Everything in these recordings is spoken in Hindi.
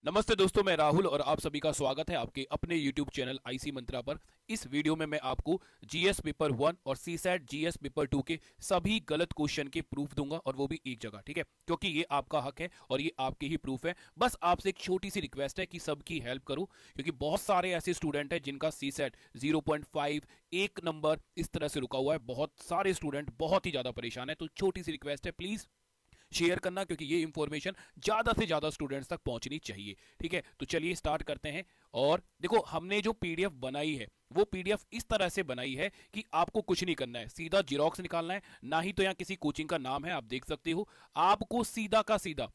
नमस्ते दोस्तों, मैं राहुल और आप सभी का स्वागत है आपके अपने YouTube चैनल आईसी मंत्रा पर। इस वीडियो में मैं आपको जीएस पेपर 1 और सीसैट जीएस पेपर 2 के सभी गलत क्वेश्चन के प्रूफ दूंगा, और वो भी एक जगह, ठीक है? क्योंकि ये आपका हक है और ये आपके ही प्रूफ है। बस आपसे एक छोटी सी रिक्वेस्ट है कि सबकी हेल्प करो, क्योंकि बहुत सारे ऐसे स्टूडेंट हैं जिनका सीसैट 0.5 एक नंबर इस तरह से रुका हुआ है। बहुत सारे स्टूडेंट बहुत ही ज्यादा परेशान है, तो छोटी सी रिक्वेस्ट है, प्लीज शेयर करना, क्योंकि ये इंफॉर्मेशन ज्यादा से ज्यादा स्टूडेंट्स तक पहुंचनी चाहिए। ठीक है, तो चलिए स्टार्ट करते हैं। और देखो, हमने जो पीडीएफ बनाई है वो पीडीएफ इस तरह से बनाई है कि आपको कुछ नहीं करना है, सीधा जीरोक्स निकालना है। ना ही तो यहां किसी कोचिंग का नाम है, आप देख सकते हो। आपको सीधा का सीधा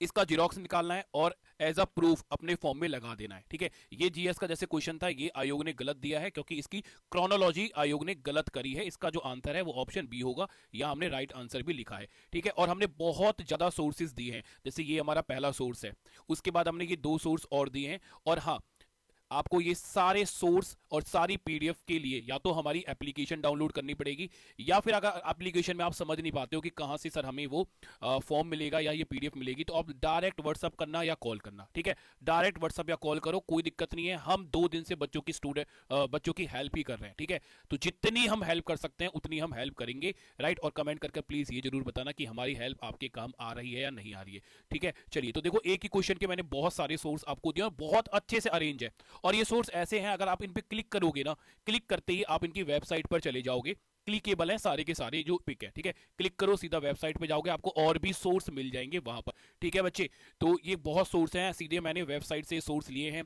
इसका जीरोक्स निकालना है और एज अ प्रूफ अपने फॉर्म में लगा देना है। ठीक है, ये जीएस का जैसे क्वेश्चन था, ये आयोग ने गलत दिया है, क्योंकि इसकी क्रोनोलॉजी आयोग ने गलत करी है। इसका जो आंसर है वो ऑप्शन बी होगा। यहां हमने राइट आंसर भी लिखा है। ठीक है, और हमने बहुत ज्यादा सोर्सेज दिए हैं। जैसे ये हमारा पहला सोर्स है, उसके बाद हमने ये 2 सोर्स और दिए हैं। और हाँ, आपको ये सारे सोर्स और सारी पीडीएफ के लिए या तो हमारी एप्लीकेशन डाउनलोड करनी पड़ेगी, या फिर अगर एप्लीकेशन में आप समझ नहीं पाते हो कि कहां से सर हमें वो फॉर्म मिलेगा या ये पीडीएफ मिलेगी, तो आप डायरेक्ट व्हाट्सअप करना या कॉल करना। ठीक है, डायरेक्ट व्हाट्सअप या कॉल करो, कोई दिक्कत नहीं है। हम 2 दिन से बच्चों की हेल्प ही कर रहे हैं। ठीक है, तो जितनी हम हेल्प कर सकते हैं उतनी हम हेल्प करेंगे। राइट, और कमेंट करके प्लीज ये जरूर बताना कि हमारी हेल्प आपके काम आ रही है या नहीं आ रही है। ठीक है, चलिए, तो देखो, एक ही क्वेश्चन के मैंने बहुत सारे सोर्स आपको दिए और बहुत अच्छे से अरेंज है। और ये सोर्स ऐसे हैं, अगर आप इन पे क्लिक करोगे ना, क्लिक करते ही आप इनकी वेबसाइट पर चले जाओगे। क्लिकेबल है सारे के सारे जो पिक है। ठीक है, क्लिक करो, सीधा वेबसाइट पे जाओगे, आपको और भी सोर्स मिल जाएंगे वहां पर। ठीक है बच्चे, तो ये बहुत सोर्स हैं, सीधे मैंने वेबसाइट से सोर्स लिए हैं।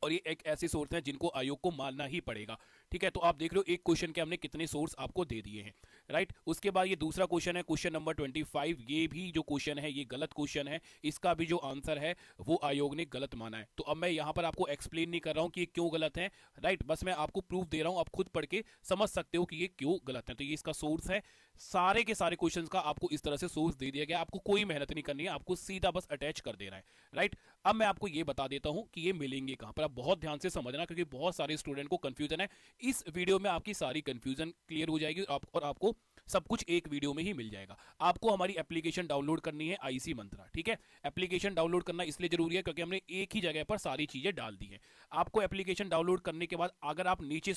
और ये एक ऐसे सोर्स हैं जिनको आयोग को मानना ही पड़ेगा। ठीक है, तो आप देख रहे हो एक क्वेश्चन के हमने कितने सोर्स आपको दे दिए हैं। राइट, उसके बाद ये दूसरा क्वेश्चन है, क्वेश्चन नंबर 25। ये भी जो क्वेश्चन है ये गलत क्वेश्चन है। इसका भी जो आंसर है वो आयोग ने गलत माना है। तो अब मैं यहां पर आपको एक्सप्लेन नहीं कर रहा हूं कि ये क्यों गलत है। राइट, बस मैं आपको प्रूफ दे रहा हूं, आप खुद पढ़ के समझ सकते हो कि ये क्यों गलत है। तो ये इसका सोर्स है। सारे के सारे क्वेश्चन का आपको इस तरह से सोर्स दे दिया गया, आपको कोई मेहनत नहीं करनी है, आपको सीधा बस अटैच कर देना है। राइट, अब मैं आपको ये बता देता हूं कि ये मिलेंगे कहां पर। आप बहुत ध्यान से समझना, क्योंकि बहुत सारे स्टूडेंट को कंफ्यूजन है। इस वीडियो में आपकी सारी कंफ्यूजन क्लियर हो जाएगी, और आपको सब कुछ एक वीडियो में ही मिल जाएगा। आपको हमारी एप्लीकेशन डाउनलोड करनी है, आईसी मंत्रा। ठीक है, एप्लीकेशन डाउनलोड करना इसलिए जरूरी है क्योंकि हमने एक ही जगह पर सारी चीजें डाल दी है। आपको एप्लीकेशन डाउनलोड करने के बाद अगर आप नीचे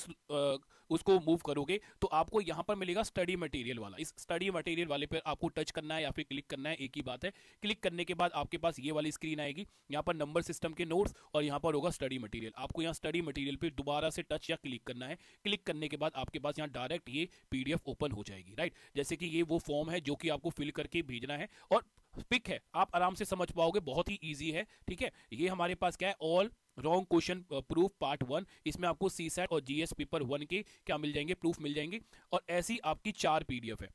उसको मूव करोगे तो आपको यहां पर मिलेगा स्टडी मटेरियल वाला। इस स्टडी मटेरियल वाले पर आपको टच करना है या फिर क्लिक करना है, एक ही बात है। क्लिक करने के बाद आपके पास ये वाली स्क्रीन आएगी, यहां पर नंबर सिस्टम के नोट्स और यहां पर होगा स्टडी मटेरियल। आपको यहां स्टडी मटेरियल पे दोबारा से टच या क्लिक करना है। क्लिक करने के बाद आपके पास यहां डायरेक्ट ये पीडीएफ ओपन हो जाएगी। राइट, जैसे कि ये वो फॉर्म है जो कि आपको फिल करके भेजना है, और पिक है, आप आराम से समझ पाओगे, बहुत ही इजी है। ठीक है, ये हमारे पास क्या है, all wrong question proof part 1। इसमें आपको सीसैट और जीएस पेपर 1 के क्या मिल जाएंगे, प्रूफ मिल जाएंगे। और ऐसी आपकी 4 पीडीएफ है।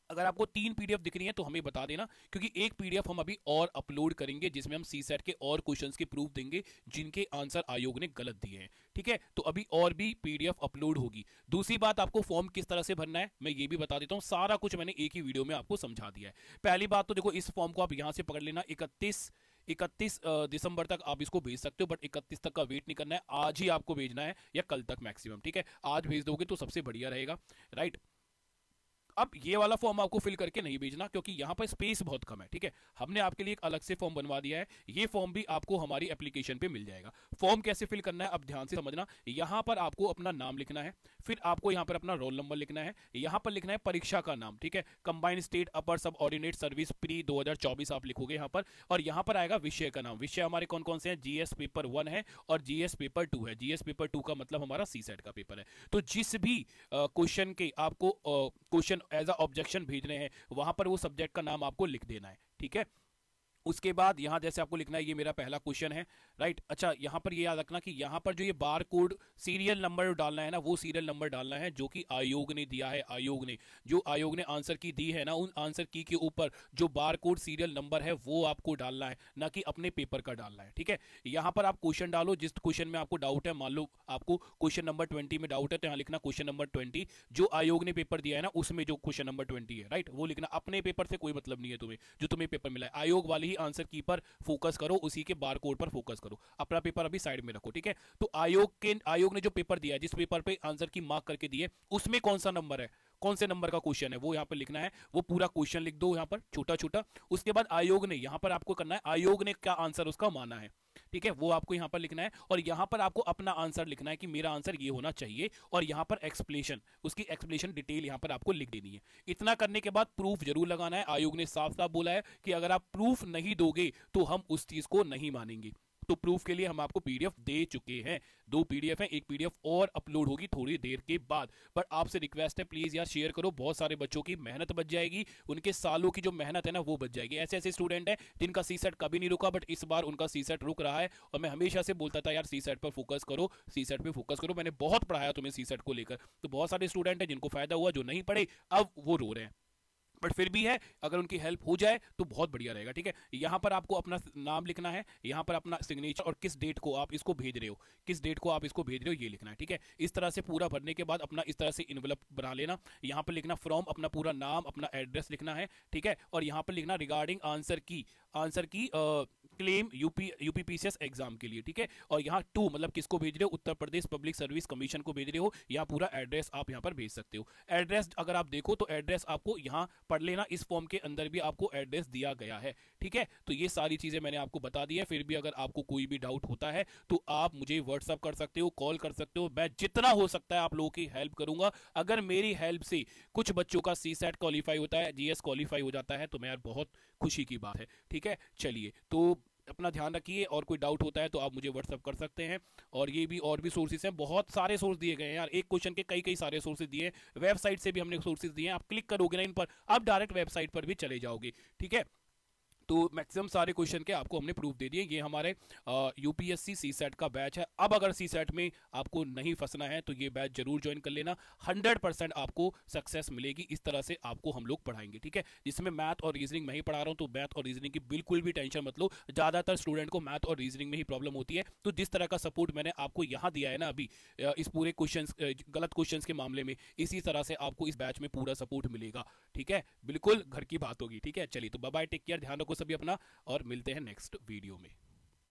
अगर आपको 3 पीडीएफ दिख रही है तो हमें बता देना, क्योंकि एक पीडीएफ हम अभी और अपलोड करेंगे जिसमें हम सीसैट के और क्वेश्चंस के प्रूफ देंगे जिनके आंसर आयोग ने गलत दिए हैं। ठीक है, तो अभी और भी पीडीएफ अपलोड होगी। दूसरी बात, आपको फॉर्म किस तरह से भरना है मैं ये भी बता देता हूं। सारा कुछ मैंने एक ही वीडियो में आपको समझा दिया है। पहली बात तो देखो, इस फॉर्म को आप यहां से पकड़ लेना। 31 दिसंबर तक आप इसको भेज सकते हो, बट 31 तक का वेट नहीं करना है, आज ही आपको भेजना है या कल तक मैक्सिमम। ठीक है, आज भेज दोगे तो सबसे बढ़िया रहेगा। राइट, अब ये वाला फॉर्म आपको फिल करके नहीं भेजना, क्योंकि यहां पर स्पेस बहुत कम है। ठीक है, हमने आपके लिए एक अलग से फॉर्म बनवा दिया है। ये फॉर्म भी आपको हमारी एप्लीकेशन पे मिल जाएगा। फॉर्म कैसे फिल करना है अब ध्यान से समझना। यहां पर आपको अपना नाम लिखना है, फिर आपको यहां पर अपना रोल नंबर लिखना है, यहां पर लिखना है परीक्षा का नाम। ठीक है, कंबाइंड स्टेट अपर सब ऑर्डिनेट सर्विस प्री 2024 आप लिखोगे यहां पर। और यहां पर आएगा विषय का नाम। विषय हमारे कौन कौन से हैं, जीएस पेपर 1 है और जीएस पेपर 2 है। जीएस पेपर 2 का मतलब हमारा सीसैट का पेपर है। तो जिस भी क्वेश्चन के आपको क्वेश्चन एज अ ऑब्जेक्शन भेजने हैं, वहां पर वो सब्जेक्ट का नाम आपको लिख देना है। ठीक है, उसके बाद यहां जैसे आपको लिखना है, ये मेरा पहला क्वेश्चन है। राइट, अच्छा, यहां पर ये याद रखना कि यहां पर जो ये बार कोड सीरियल नंबर डालना है ना, वो सीरियल नंबर डालना है जो कि आयोग ने दिया है। आयोग ने आंसर की दी है ना, उन आंसर की के ऊपर जो बार कोड सीरियल नंबर है वो आपको डालना है, ना कि अपने पेपर का डालना है। ठीक है, यहां पर आप क्वेश्चन डालो जिस क्वेश्चन में आपको डाउट है। मान लो आपको क्वेश्चन नंबर 20 में डाउट है, तो यहां लिखना क्वेश्चन नंबर 20। जो आयोग ने पेपर दिया है ना, उसमें जो क्वेश्चन नंबर 20 है, राइट, वो लिखना। अपने पेपर से कोई मतलब नहीं है तुम्हें, जो तुम्हें पेपर मिला है आयोग वाले ही आंसर की पर फोकस करो, उसी के बार कोड पर फोकस करो, अपना पेपर अभी साइड में रखो, ठीक है। तो आयोग ने जो पेपर दिया है, जिस पेपर पे आंसर की मार्क करके दिए, उसमें कौन सा नंबर है, कौन से नंबर का क्वेश्चन है, वो यहाँ पर लिखना है। वो पूरा क्वेश्चन लिख दो यहाँ पर छोटा छोटा। उसके बाद आयोग ने यहाँ पर आपको करना है, आयोग ने क्या आंसर उसका माना है, ठीक है, वो आपको यहाँ पर लिखना है। और यहाँ पर आपको अपना आंसर लिखना है कि मेरा आंसर ये होना चाहिए, और यहाँ पर एक्सप्लेनेशन, उसकी एक्सप्लेनेशन डिटेल यहाँ पर आपको लिख देनी है। इतना करने के बाद प्रूफ जरूर लगाना है। आयोग ने साफ साफ बोला है कि अगर आप प्रूफ नहीं दोगे तो हम उस चीज को नहीं मानेंगे। तो प्रूफ के लिए हम आपको पीडीएफ दे चुके हैं, 2 पीडीएफ हैं, एक पीडीएफ और अपलोड होगी थोड़ी देर के बाद। पर आपसे रिक्वेस्ट है प्लीज यार शेयर करो, बहुत सारे बच्चों की मेहनत बच जाएगी, उनके सालों की जो मेहनत है ना वो बच जाएगी। ऐसे ऐसे स्टूडेंट हैं जिनका सीसेट कभी नहीं रुका, बट इस बार उनका सीसेट रुक रहा है। और मैं हमेशा से बोलता था यार सीसेट पर फोकस करो, सीसेट पे फोकस करो, मैंने बहुत पढ़ाया तुम्हें सीसेट को लेकर। तो बहुत सारे स्टूडेंट हैं जिनको फायदा हुआ, जो नहीं पढ़े अब वो रो रहे हैं, बट फिर भी है, अगर उनकी हेल्प हो जाए तो बहुत बढ़िया रहेगा, ठीक है। यहाँ पर आपको अपना नाम लिखना है, यहाँ पर अपना सिग्नेचर, और किस डेट को आप इसको भेज रहे हो, किस डेट को आप इसको भेज रहे हो ये लिखना है, ठीक है। इस तरह से पूरा भरने के बाद अपना इस तरह से इन्वेलप बना लेना। यहाँ पर लिखना फ्रॉम, अपना पूरा नाम, अपना एड्रेस लिखना है, ठीक है। और यहाँ पर लिखना रिगार्डिंग आंसर की क्लेम यूपीपीसीएस एग्जाम के लिए, ठीक है। और यहाँ टू मतलब किसको भेज रहे हो, Uttar Pradesh public service commission को भेज रहे हो। यहाँ पूरा एड्रेस आप यहाँ पर भेज सकते हो। एड्रेस अगर आप देखो तो एड्रेस आपको यहाँ पढ़ लेना, इस फॉर्म के अंदर भी आपको एड्रेस दिया गया है, ठीक है। तो ये सारी चीजें मैंने आपको बता दी है। फिर भी अगर आपको कोई भी डाउट होता है तो आप मुझे व्हाट्सअप कर सकते हो, कॉल कर सकते हो, मैं जितना हो सकता है आप लोगों की हेल्प करूंगा। अगर मेरी हेल्प से कुछ बच्चों का सीसेट क्वालिफाई होता है, जीएस क्वालिफाई हो जाता है, तो मैं यार बहुत खुशी की बात है, ठीक है। चलिए, तो अपना ध्यान रखिए, और कोई डाउट होता है तो आप मुझे व्हाट्सअप कर सकते हैं। और ये भी और भी सोर्सेज हैं, बहुत सारे सोर्स दिए गए हैं यार, एक क्वेश्चन के कई कई सारे सोर्सेज दिए हैं। वेबसाइट से भी हमने सोर्सेज दिए हैं, आप क्लिक करोगे ना इन पर, आप डायरेक्ट वेबसाइट पर भी चले जाओगे, ठीक है। तो मैक्सिमम सारे क्वेश्चन के आपको हमने प्रूफ दे दिए। ये हमारे यूपीएससी सीसेट का बैच है। अब अगर सीसेट में आपको नहीं फंसना है तो ये बैच जरूर ज्वाइन कर लेना, 100% आपको सक्सेस मिलेगी। इस तरह से आपको हम लोग पढ़ाएंगे, ठीक है। जिसमें मैथ और रीजनिंग मैं ही पढ़ा रहा हूँ, तो मैथ और रीजनिंग की बिल्कुल भी टेंशन मत लो। ज़्यादातर स्टूडेंट को मैथ और रीजनिंग में ही प्रॉब्लम होती है। तो जिस तरह का सपोर्ट मैंने आपको यहाँ दिया है ना अभी, इस पूरे गलत क्वेश्चन के मामले में, इसी तरह से आपको इस बैच में पूरा सपोर्ट मिलेगा, ठीक है। बिल्कुल घर की बात होगी, ठीक है। चलिए, तो बाय बाय, टेक केयर, ध्यान रखो सभी अपना, और मिलते हैं नेक्स्ट वीडियो में।